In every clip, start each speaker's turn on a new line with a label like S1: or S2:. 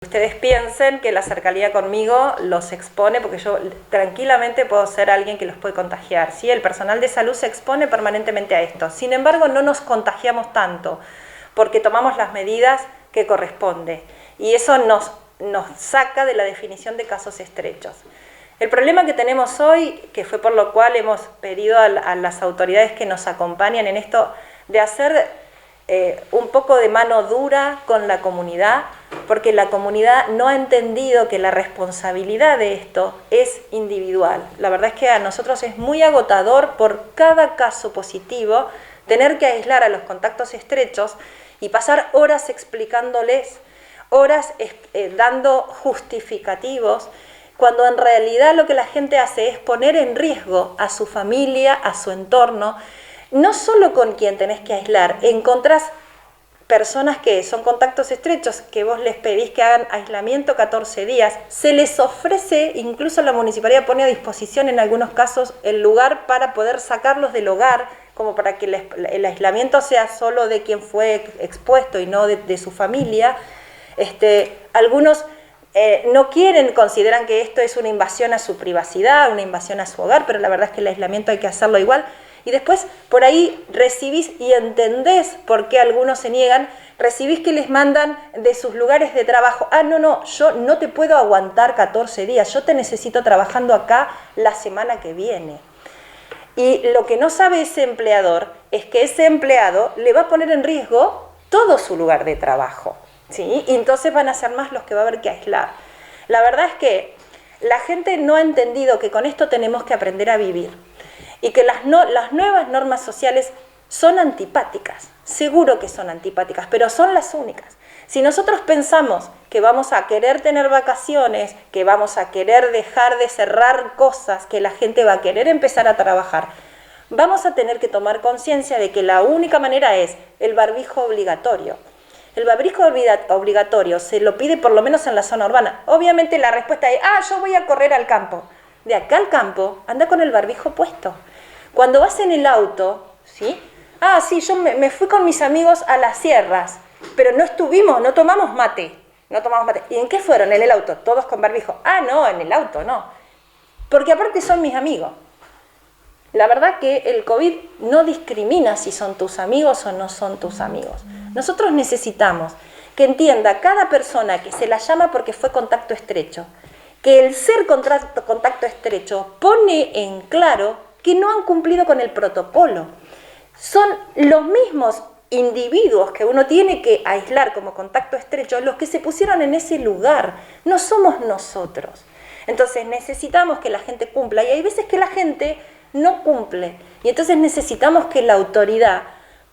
S1: Ustedes piensen que la cercanía conmigo los expone, porque yo tranquilamente puedo ser alguien que los puede contagiar, ¿sí? El personal de salud se expone permanentemente a esto. Sin embargo, no nos contagiamos tanto, porque tomamos las medidas que corresponde. Y eso nos saca de la definición de casos estrechos. El problema que tenemos hoy, que fue por lo cual hemos pedido a las autoridades que nos acompañan en esto, de hacer un poco de mano dura con la comunidad, porque la comunidad no ha entendido que la responsabilidad de esto es individual. La verdad es que a nosotros es muy agotador por cada caso positivo tener que aislar a los contactos estrechos y pasar horas explicándoles, horas dando justificativos, cuando en realidad lo que la gente hace es poner en riesgo a su familia, a su entorno. No solo con quien tenés que aislar, encontrás personas que son contactos estrechos, que vos les pedís que hagan aislamiento 14 días, se les ofrece, incluso la municipalidad pone a disposición en algunos casos el lugar para poder sacarlos del hogar, como para que el aislamiento sea solo de quien fue expuesto y no de su familia. Algunos no quieren, consideran que esto es una invasión a su privacidad, una invasión a su hogar, pero la verdad es que el aislamiento hay que hacerlo igual. Y después por ahí recibís y entendés por qué algunos se niegan, recibís que les mandan de sus lugares de trabajo, no, yo no te puedo aguantar 14 días, yo te necesito trabajando acá la semana que viene. Y lo que no sabe ese empleador es que ese empleado le va a poner en riesgo todo su lugar de trabajo, ¿sí? Y entonces van a ser más los que va a haber que aislar. La verdad es que la gente no ha entendido que con esto tenemos que aprender a vivir. Y que las nuevas normas sociales son antipáticas, seguro que son antipáticas, pero son las únicas. Si nosotros pensamos que vamos a querer tener vacaciones, que vamos a querer dejar de cerrar cosas, que la gente va a querer empezar a trabajar, vamos a tener que tomar conciencia de que la única manera es el barbijo obligatorio. El barbijo obligatorio se lo pide por lo menos en la zona urbana. Obviamente la respuesta es, yo voy a correr al campo. De acá al campo, anda con el barbijo puesto. Cuando vas en el auto, ¿sí? Sí, yo me fui con mis amigos a las sierras, pero no tomamos mate. ¿Y en qué fueron? En el auto, todos con barbijo. No, en el auto no. Porque aparte son mis amigos. La verdad que el COVID no discrimina si son tus amigos o no son tus amigos. Nosotros necesitamos que entienda cada persona que se la llama porque fue contacto estrecho, que el ser contacto estrecho pone en claro que no han cumplido con el protocolo. Son los mismos individuos que uno tiene que aislar como contacto estrecho los que se pusieron en ese lugar, no somos nosotros. Entonces necesitamos que la gente cumpla y hay veces que la gente no cumple y entonces necesitamos que la autoridad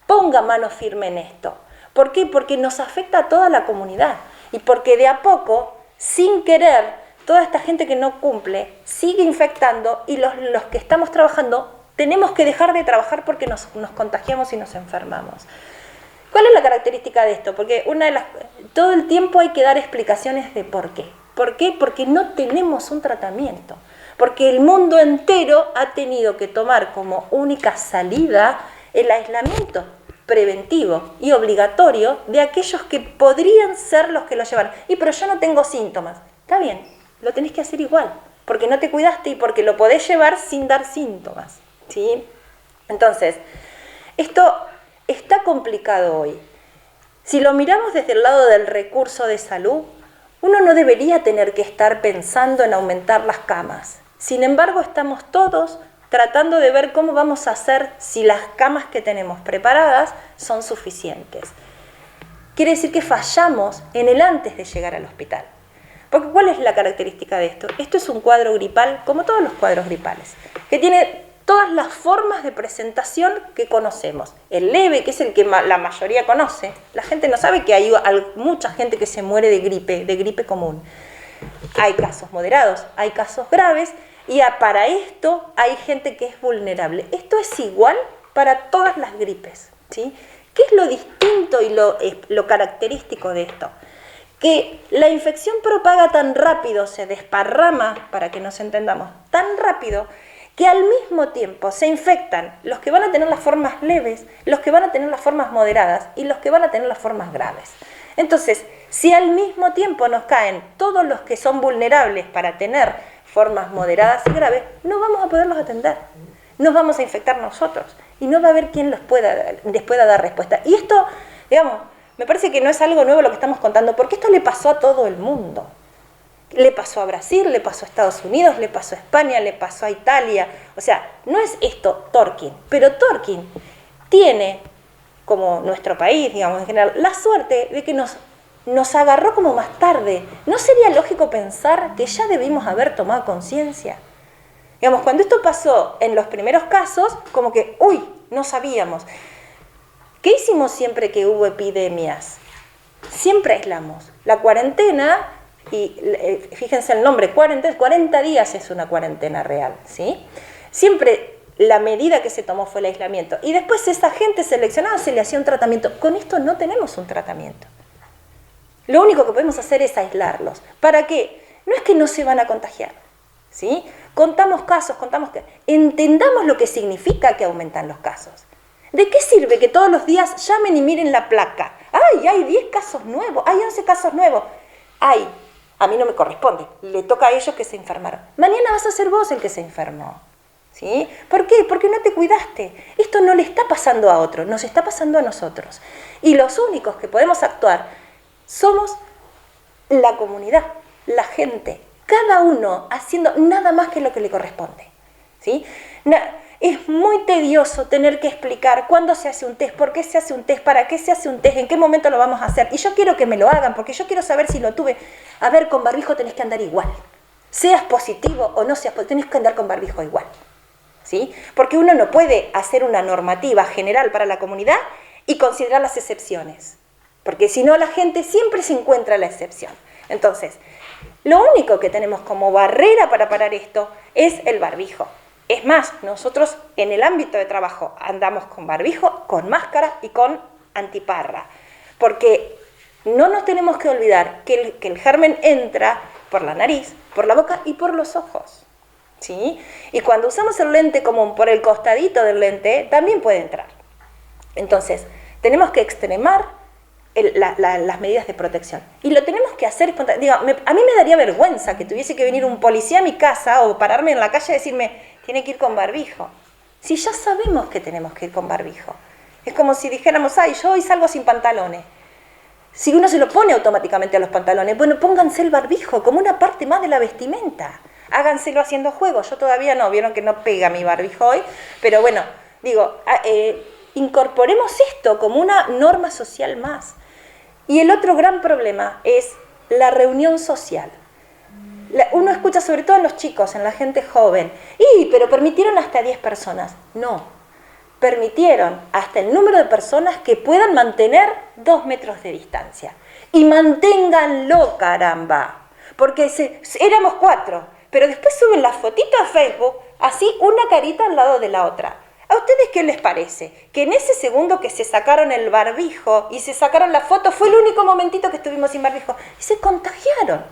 S1: ponga mano firme en esto. ¿Por qué? Porque nos afecta a toda la comunidad y porque de a poco, sin querer, toda esta gente que no cumple sigue infectando y los que estamos trabajando tenemos que dejar de trabajar porque nos contagiamos y nos enfermamos. ¿Cuál es la característica de esto? Porque todo el tiempo hay que dar explicaciones de por qué. ¿Por qué? Porque no tenemos un tratamiento. Porque el mundo entero ha tenido que tomar como única salida el aislamiento preventivo y obligatorio de aquellos que podrían ser los que lo llevan. Pero yo no tengo síntomas. Está bien. Lo tenés que hacer igual, porque no te cuidaste y porque lo podés llevar sin dar síntomas, ¿sí? Entonces, esto está complicado hoy. Si lo miramos desde el lado del recurso de salud, uno no debería tener que estar pensando en aumentar las camas. Sin embargo, estamos todos tratando de ver cómo vamos a hacer si las camas que tenemos preparadas son suficientes. Quiere decir que fallamos en el antes de llegar al hospital. Porque ¿cuál es la característica de esto? Esto es un cuadro gripal, como todos los cuadros gripales, que tiene todas las formas de presentación que conocemos. El leve, que es el que la mayoría conoce, la gente no sabe que hay mucha gente que se muere de gripe común. Hay casos moderados, hay casos graves, y para esto hay gente que es vulnerable. Esto es igual para todas las gripes, ¿sí? ¿Qué es lo distinto y lo característico de esto? Que la infección propaga tan rápido, se desparrama, para que nos entendamos, tan rápido, que al mismo tiempo se infectan los que van a tener las formas leves, los que van a tener las formas moderadas y los que van a tener las formas graves. Entonces, Si al mismo tiempo nos caen todos los que son vulnerables para tener formas moderadas y graves, no vamos a poderlos atender. Nos vamos a infectar nosotros y no va a haber quien les pueda dar respuesta. Y esto, digamos, me parece que no es algo nuevo lo que estamos contando, porque esto le pasó a todo el mundo. Le pasó a Brasil, le pasó a Estados Unidos, le pasó a España, le pasó a Italia. O sea, no es esto Tolkien, pero Tolkien tiene, como nuestro país, digamos, en general, la suerte de que nos agarró como más tarde. ¿No sería lógico pensar que ya debimos haber tomado conciencia? Digamos, cuando esto pasó en los primeros casos, como que, uy, no sabíamos. ¿Qué hicimos siempre que hubo epidemias? Siempre aislamos. La cuarentena, y fíjense el nombre, 40 días es una cuarentena real, ¿sí? Siempre la medida que se tomó fue el aislamiento. Y después esa gente seleccionada se le hacía un tratamiento. Con esto no tenemos un tratamiento. Lo único que podemos hacer es aislarlos. ¿Para qué? No es que no se van a contagiar, ¿sí? Contamos casos, entendamos lo que significa que aumentan los casos. ¿De qué sirve que todos los días llamen y miren la placa? ¡Ay, hay 10 casos nuevos! ¡Hay 11 casos nuevos! ¡Ay! A mí no me corresponde. Le toca a ellos que se enfermaron. Mañana vas a ser vos el que se enfermó, ¿sí? ¿Por qué? Porque no te cuidaste. Esto no le está pasando a otro, nos está pasando a nosotros. Y los únicos que podemos actuar somos la comunidad, la gente. Cada uno haciendo nada más que lo que le corresponde, ¿sí? Es muy tedioso tener que explicar cuándo se hace un test, por qué se hace un test, para qué se hace un test, en qué momento lo vamos a hacer. Y yo quiero que me lo hagan, porque yo quiero saber si lo tuve. A ver, con barbijo tenés que andar igual. Seas positivo o no seas positivo, tenés que andar con barbijo igual, ¿sí? Porque uno no puede hacer una normativa general para la comunidad y considerar las excepciones. Porque si no, la gente siempre se encuentra la excepción. Entonces, lo único que tenemos como barrera para parar esto es el barbijo. Es más, nosotros en el ámbito de trabajo andamos con barbijo, con máscara y con antiparra. Porque no nos tenemos que olvidar que el germen entra por la nariz, por la boca y por los ojos, ¿sí? Y cuando usamos el lente común por el costadito del lente, también puede entrar. Entonces, tenemos que extremar las medidas de protección. Y lo tenemos que hacer espontáneamente. A mí me daría vergüenza que tuviese que venir un policía a mi casa o pararme en la calle y decirme, tiene que ir con barbijo. Si ya sabemos que tenemos que ir con barbijo. Es como si dijéramos, ay, yo hoy salgo sin pantalones. Si uno se lo pone automáticamente a los pantalones, bueno, pónganse el barbijo como una parte más de la vestimenta. Háganselo haciendo juegos. Yo todavía no, vieron que no pega mi barbijo hoy, pero bueno, digo, incorporemos esto como una norma social más. Y el otro gran problema es la reunión social. Uno escucha sobre todo en los chicos, en la gente joven, pero permitieron hasta 10 personas. No, permitieron hasta el número de personas que puedan mantener 2 metros de distancia. Y manténganlo, caramba, porque éramos 4, pero después suben las fotitos a Facebook, así una carita al lado de la otra. ¿A ustedes qué les parece? Que en ese segundo que se sacaron el barbijo y se sacaron la foto fue el único momentito que estuvimos sin barbijo y se contagiaron.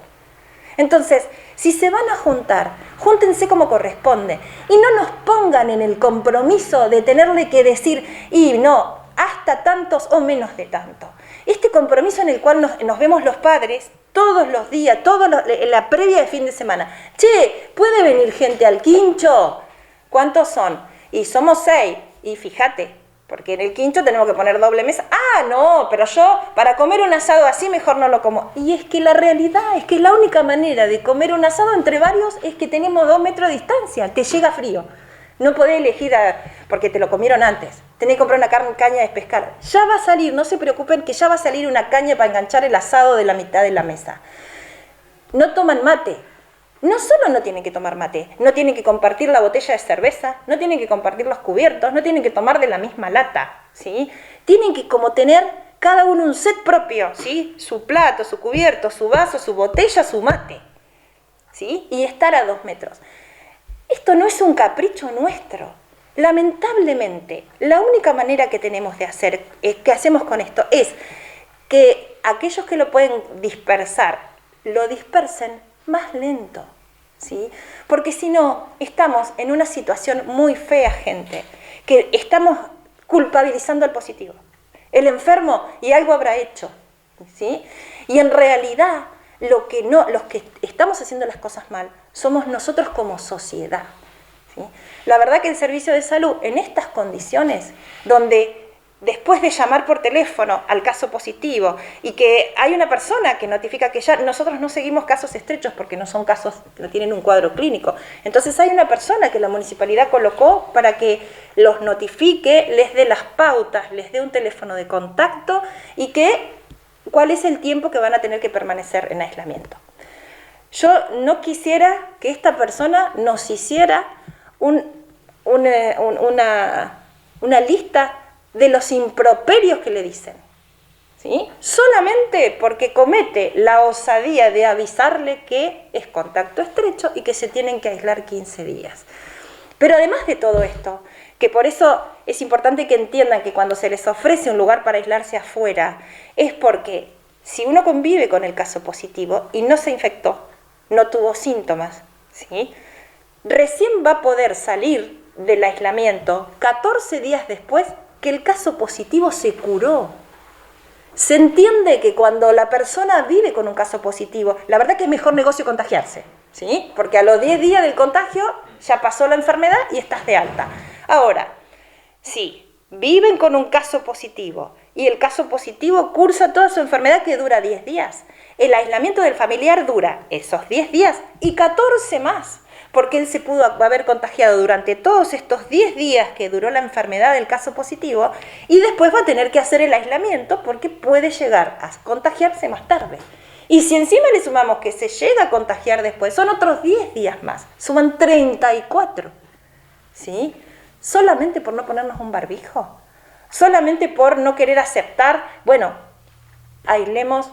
S1: Entonces, si se van a juntar, júntense como corresponde y no nos pongan en el compromiso de tenerle que decir, y no, hasta tantos o menos de tanto. Este compromiso en el cual nos vemos los padres todos los días, la previa de fin de semana. Che, ¿puede venir gente al quincho? ¿Cuántos son? Y somos 6, y fíjate, porque en el quincho tenemos que poner doble mesa. Ah, no, pero yo para comer un asado así mejor no lo como. Y es que la realidad es que la única manera de comer un asado entre varios es que tenemos 2 metros de distancia, te llega frío. No podés elegir porque te lo comieron antes. Tenés que comprar una caña de pescar. Ya va a salir, no se preocupen que ya va a salir una caña para enganchar el asado de la mitad de la mesa. No toman mate. No solo no tienen que tomar mate, no tienen que compartir la botella de cerveza, no tienen que compartir los cubiertos, no tienen que tomar de la misma lata, ¿sí? Tienen que como tener cada uno un set propio, ¿sí? Su plato, su cubierto, su vaso, su botella, su mate, ¿sí? Y estar a 2 metros. Esto no es un capricho nuestro. Lamentablemente, la única manera que tenemos de hacer, que hacemos con esto, es que aquellos que lo pueden dispersar, lo dispersen más lento, ¿sí? Porque si no, estamos en una situación muy fea, gente, que estamos culpabilizando al positivo. El enfermo y algo habrá hecho, ¿sí? Y en realidad, los que estamos haciendo las cosas mal somos nosotros como sociedad, ¿sí? La verdad que el servicio de salud, en estas condiciones, donde después de llamar por teléfono al caso positivo y que hay una persona que notifica que ya nosotros no seguimos casos estrechos porque no son casos que no tienen un cuadro clínico, entonces hay una persona que la municipalidad colocó para que los notifique, les dé las pautas, les dé un teléfono de contacto y cuál es el tiempo que van a tener que permanecer en aislamiento. Yo no quisiera que esta persona nos hiciera una lista de los improperios que le dicen, ¿sí? Solamente porque comete la osadía de avisarle que es contacto estrecho y que se tienen que aislar 15 días. Pero además de todo esto, que por eso es importante que entiendan que cuando se les ofrece un lugar para aislarse afuera, es porque si uno convive con el caso positivo y no se infectó, no tuvo síntomas, ¿sí? Recién va a poder salir del aislamiento 14 días después que el caso positivo se curó. Se entiende que cuando la persona vive con un caso positivo, la verdad que es mejor negocio contagiarse, ¿sí? Porque a los 10 días del contagio ya pasó la enfermedad y estás de alta. Ahora, si viven con un caso positivo y el caso positivo cursa toda su enfermedad que dura 10 días, el aislamiento del familiar dura esos 10 días y 14 más. Porque él se pudo haber contagiado durante todos estos 10 días que duró la enfermedad del caso positivo y después va a tener que hacer el aislamiento porque puede llegar a contagiarse más tarde. Y si encima le sumamos que se llega a contagiar después, son otros 10 días más, suman 34, ¿sí? Solamente por no ponernos un barbijo, solamente por no querer aceptar, bueno, aislemos,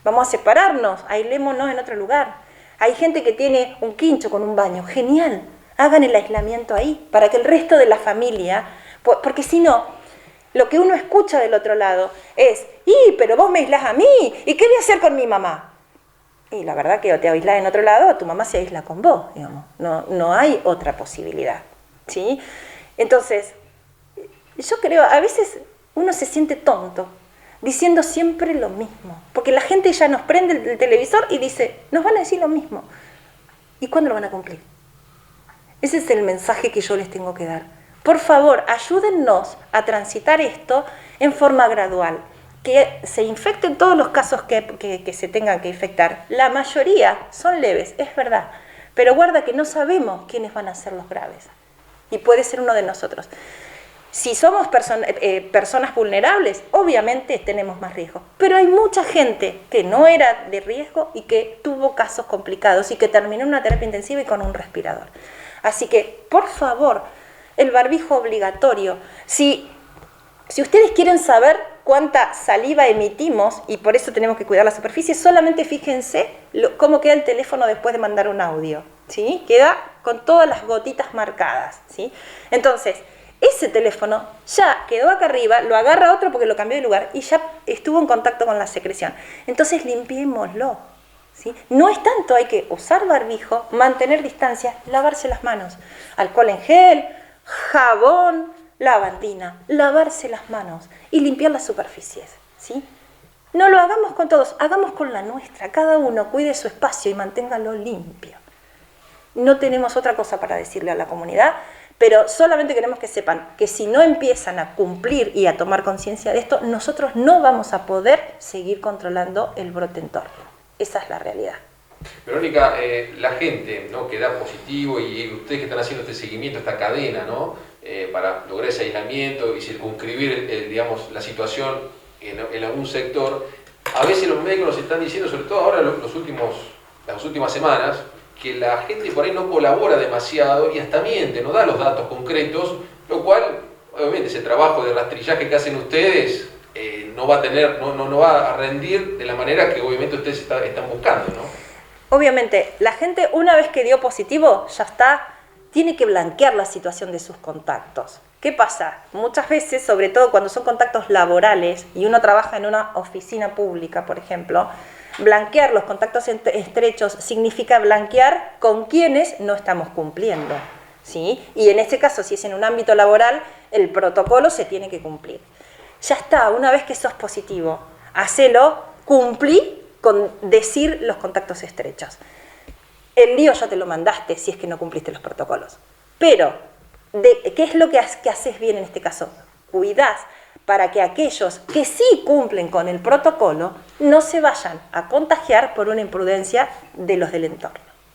S1: vamos a separarnos, aislémonos en otro lugar. Hay gente que tiene un quincho con un baño, genial, hagan el aislamiento ahí, para que el resto de la familia, porque si no, lo que uno escucha del otro lado es, pero vos me aislás a mí, ¿y qué voy a hacer con mi mamá? Y la verdad que o te aislás en otro lado o tu mamá se aísla con vos, digamos, no hay otra posibilidad, ¿sí? Entonces, yo creo, a veces uno se siente tonto, diciendo siempre lo mismo, porque la gente ya nos prende el televisor y dice, nos van a decir lo mismo. ¿Y cuándo lo van a cumplir? Ese es el mensaje que yo les tengo que dar. Por favor, ayúdennos a transitar esto en forma gradual, que se infecten todos los casos que se tengan que infectar. La mayoría son leves, es verdad, pero guarda que no sabemos quiénes van a ser los graves, y puede ser uno de nosotros. Si somos personas vulnerables, obviamente tenemos más riesgo. Pero hay mucha gente que no era de riesgo y que tuvo casos complicados y que terminó en una terapia intensiva y con un respirador. Así que, por favor, el barbijo obligatorio. Si ustedes quieren saber cuánta saliva emitimos, y por eso tenemos que cuidar la superficie, solamente fíjense cómo queda el teléfono después de mandar un audio, ¿sí? Queda con todas las gotitas marcadas, ¿sí? Entonces, ese teléfono ya quedó acá arriba, lo agarra otro porque lo cambió de lugar y ya estuvo en contacto con la secreción. Entonces limpiémoslo, ¿sí? No es tanto, hay que usar barbijo, mantener distancia, lavarse las manos, alcohol en gel, jabón, lavandina, lavarse las manos y limpiar las superficies, ¿sí? No lo hagamos con todos, hagamos con la nuestra, cada uno cuide su espacio y manténgalo limpio. No tenemos otra cosa para decirle a la comunidad, pero solamente queremos que sepan que si no empiezan a cumplir y a tomar conciencia de esto, nosotros no vamos a poder seguir controlando el brote en torno. Esa es la realidad.
S2: Verónica, la gente, ¿no?, que da positivo y ustedes que están haciendo este seguimiento, esta cadena, ¿no?, para lograr ese aislamiento y circunscribir digamos, la situación en algún sector, a veces los médicos nos están diciendo, sobre todo ahora las últimas semanas, que la gente por ahí no colabora demasiado y hasta miente, no da los datos concretos, lo cual, obviamente, ese trabajo de rastrillaje que hacen ustedes no va a tener, no va a rendir de la manera que obviamente ustedes están buscando, ¿no?
S1: Obviamente, la gente una vez que dio positivo, ya está, tiene que blanquear la situación de sus contactos. ¿Qué pasa? Muchas veces, sobre todo cuando son contactos laborales y uno trabaja en una oficina pública, por ejemplo, blanquear los contactos estrechos significa blanquear con quienes no estamos cumpliendo, ¿sí? Y en este caso, si es en un ámbito laboral, el protocolo se tiene que cumplir. Ya está, una vez que sos positivo, hacelo, cumplí con decir los contactos estrechos. El lío ya te lo mandaste si es que no cumpliste los protocolos. Pero, ¿qué es lo que haces bien en este caso? Cuidás para que aquellos que sí cumplen con el protocolo no se vayan a contagiar por una imprudencia de los del entorno.